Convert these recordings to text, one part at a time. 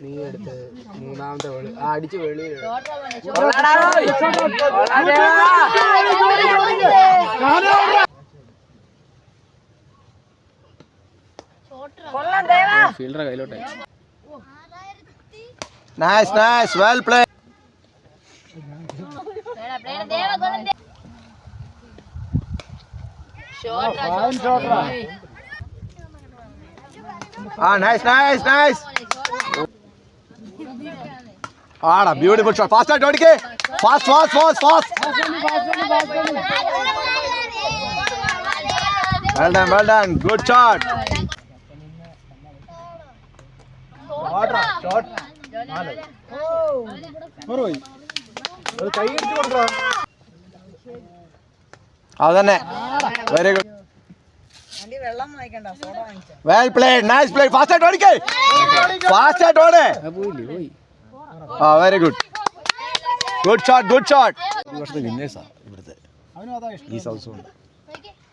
നീ എടുത്ത് മൂന്നാമത്തെ വെളി അടിച്ച് വെളി ഫീൽഡറെ കയ്യിലോട്ടെ. Nice nice well play. Nice nice nice. ആടാ ബ്യൂട്ടിഫുൾ ഷോട്ട്. ഫാസ്റ്റ് ആയിട്ട് ഓടിക്കേ. Fast fast fast fast. Well done well done. Good shot. അതന്നെ. Very good. Well played. Nice play. Fast ആയിട്ട് ഓടിക്കേ. ഫാസ്റ്റ് ആയിട്ട് ഓടേ. Very good. Good shot good shot. വിന്നേഴ്സാ ഇവിടുത്തെ.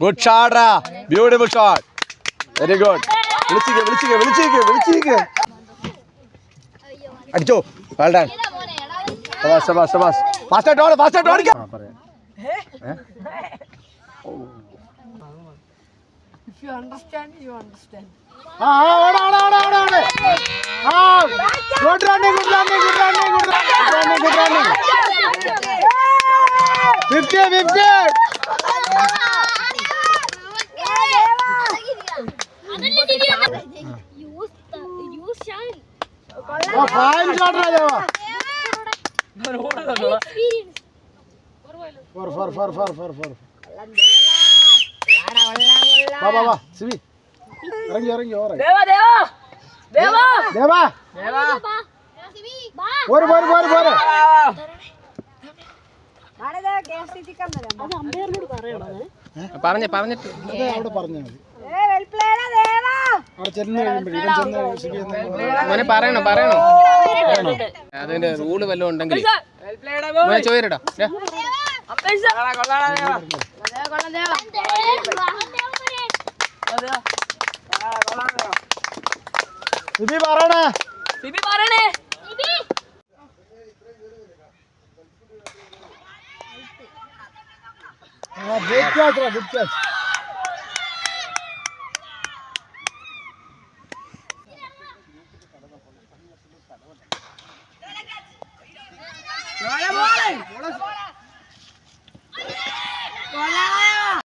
ഗുഡ് ഷോട്ട് റാ. Beautiful shot. Very good. വിളിച്ചിരിക്കെ വിളിച്ചിരിക്കെ വിളിച്ചിരിക്കെ വിളിച്ചിരിക്കെ. അടിച്ചോ. Well done. ശബാഷ് ശബാഷ് ശബാഷ്. ഫാസ്റ്റ് ആയിട്ട് ഓട്. ഫാസ്റ്റ് ആയിട്ട് ഓടിക്കേ. If you understand, you understand. Good running, good running, good running, good running, good running. 50, 50. Use shine. Fine shot, Rajava. Four. വാ സിബി ഇറങ്ങി ഇറങ്ങി ഓറ. ദേവാ ദേവാ ദേവാ ദേവാ ദേവാ സിബി വാ. പോരെ പോരെ പോരെ പോരെ. മാനദേ കേസി ചിക്കൻ തരാം. അത് അമ്പയറിനോട് പറയണോ? പറഞ്ഞിട്ട് അവിടെ പറഞ്ഞാ മതി. വെൽ പ്ലേഡാ ദേവാ. അവിടെ ചെന്ന് കഴിയുമ്പോൾ ഇവൻ ചെന്ന് സിബി മോനെ പറയണോ അതിന്റെ റൂള് വല്ലതും ഉണ്ടെങ്കിൽ മോനെ ചോദിരടാ. സിബി പറയണേ. Good catch.